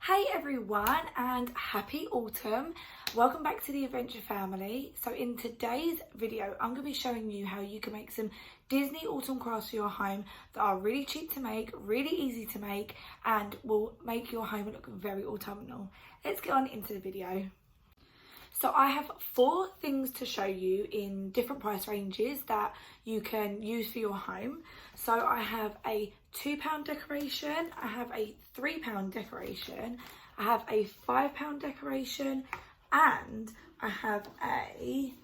Hey everyone and happy autumn. Welcome back to the Adventure Family. So in today's video I'm going to be showing you how you can make some Disney autumn crafts for your home that are really cheap to make, really easy to make, and will make your home look very autumnal. Let's get on into the video. So I have 4 things to show you in different price ranges that you can use for your home. So I have a £2 decoration, I have a £3 decoration, I have a £5 decoration, and I have a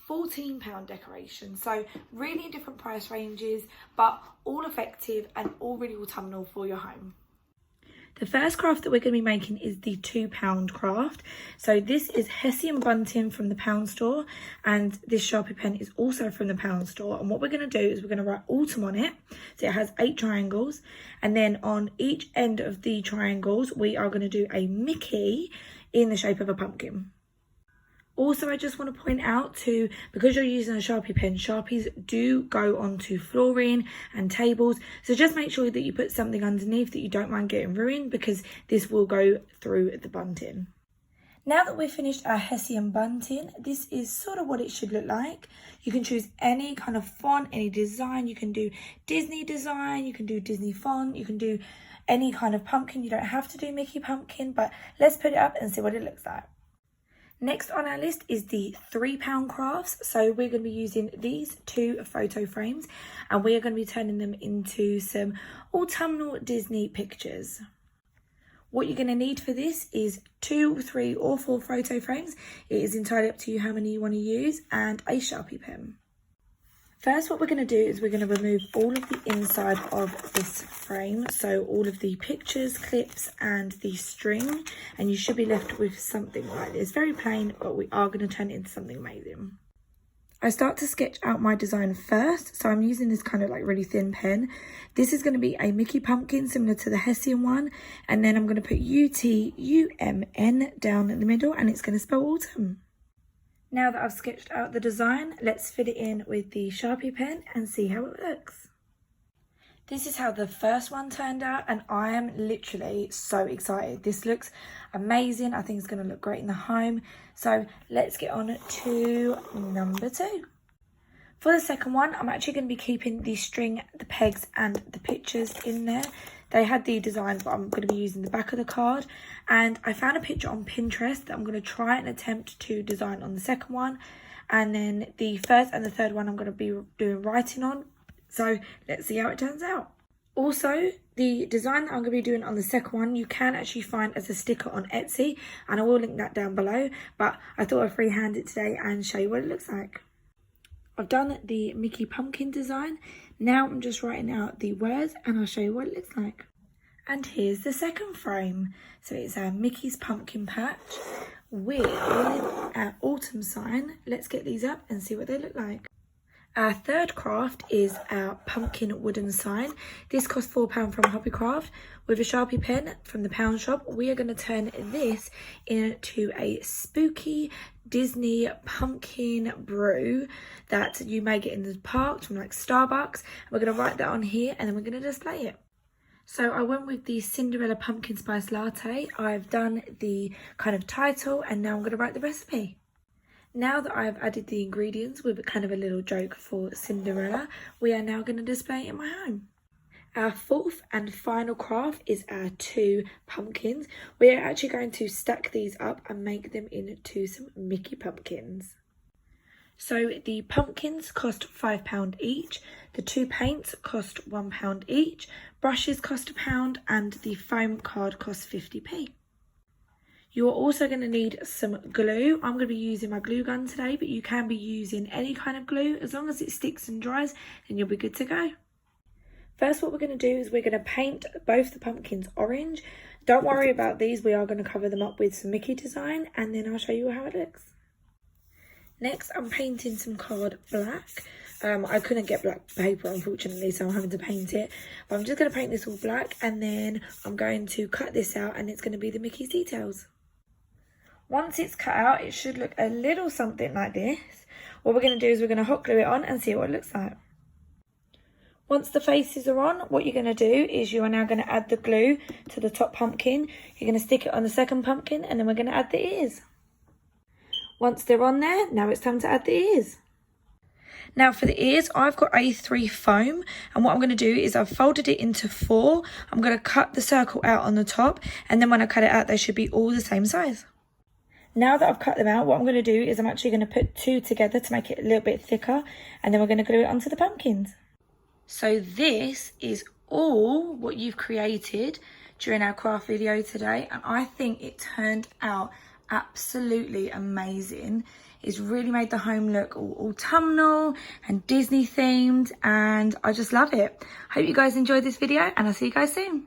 £14 decoration. So really different price ranges, but all effective and all really autumnal for your home. The first craft that we're going to be making is the £2 craft. So this is Hessian bunting from the pound store, and this Sharpie pen is also from the pound store. And what we're going to do is we're going to write autumn on it. So it has 8 triangles, and then on each end of the triangles we are going to do a Mickey in the shape of a pumpkin. Also, I just want to point out too, because you're using a Sharpie pen, Sharpies do go onto flooring and tables. So just make sure that you put something underneath that you don't mind getting ruined, because this will go through the bunting. Now that we've finished our Hessian bunting, this is sort of what it should look like. You can choose any kind of font, any design. You can do Disney design, you can do Disney font, you can do any kind of pumpkin. You don't have to do Mickey pumpkin, but let's put it up and see what it looks like. Next on our list is the £3 crafts. So we're going to be using these 2 photo frames, and we are going to be turning them into some autumnal Disney pictures. What you're going to need for this is 2, 3 or 4 photo frames. It is entirely up to you how many you want to use, and a Sharpie pen. First, what we're going to do is we're going to remove all of the inside of this frame, so all of the pictures, clips and the string, and you should be left with something like this. Very plain, but we are going to turn it into something amazing. I start to sketch out my design first, so I'm using this kind of like really thin pen. This is going to be a Mickey pumpkin similar to the Hessian one, and then I'm going to put UTUMN down in the middle, and it's going to spell autumn. Now that I've sketched out the design, let's fit it in with the Sharpie pen and see how it looks. This is how the first one turned out, and I am literally so excited. This looks amazing. I think it's going to look great in the home. So let's get on to number 2. For the second one, I'm actually going to be keeping the string, the pegs and the pictures in there. They had the designs, but I'm going to be using the back of the card. And I found a picture on Pinterest that I'm going to try and attempt to design on the second one. And then the first and the third one I'm going to be doing writing on. So let's see how it turns out. Also, the design that I'm going to be doing on the second one, you can actually find as a sticker on Etsy. And I will link that down below. But I thought I'd freehand it today and show you what it looks like. I've done the Mickey pumpkin design. Now I'm just writing out the words and I'll show you what it looks like. And here's the second frame. So it's our Mickey's pumpkin patch with our autumn sign. Let's get these up and see what they look like. Our third craft is our pumpkin wooden sign. This costs £4 from Hobbycraft. With a Sharpie pen from the pound shop, we are going to turn this into a spooky Disney pumpkin brew that you may get in the parks from like Starbucks. We're going to write that on here and then we're going to display it. So I went with the Cinderella pumpkin spice latte. I've done the kind of title and now I'm going to write the recipe. Now that I've added the ingredients with kind of a little joke for Cinderella, we are now going to display it in my home. Our fourth and final craft is our 2 pumpkins. We are actually going to stack these up and make them into some Mickey pumpkins. So the pumpkins cost £5 each, the 2 paints cost £1 each, brushes cost £1 and the foam card costs 50p. You are also going to need some glue. I'm going to be using my glue gun today, but you can be using any kind of glue. As long as it sticks and dries, then you'll be good to go. First, what we're going to do is we're going to paint both the pumpkins orange. Don't worry about these. We are going to cover them up with some Mickey design, and then I'll show you how it looks. Next, I'm painting some card black. I couldn't get black paper, unfortunately, so I'm having to paint it. But I'm just going to paint this all black, and then I'm going to cut this out, and it's going to be the Mickey's details. Once it's cut out, it should look a little something like this. What we're going to do is we're going to hot glue it on and see what it looks like. Once the faces are on, what you're going to do is you are now going to add the glue to the top pumpkin. You're going to stick it on the second pumpkin, and then we're going to add the ears. Once they're on there, now it's time to add the ears. Now for the ears, I've got A3 foam, and what I'm going to do is I've folded it into 4. I'm going to cut the circle out on the top, and then when I cut it out, they should be all the same size. Now that I've cut them out, what I'm going to do is I'm actually going to put 2 together to make it a little bit thicker, and then we're going to glue it onto the pumpkins. So this is all what you've created during our craft video today, and I think it turned out absolutely amazing. It's really made the home look all autumnal and Disney themed, and I just love it. Hope you guys enjoyed this video, and I'll see you guys soon.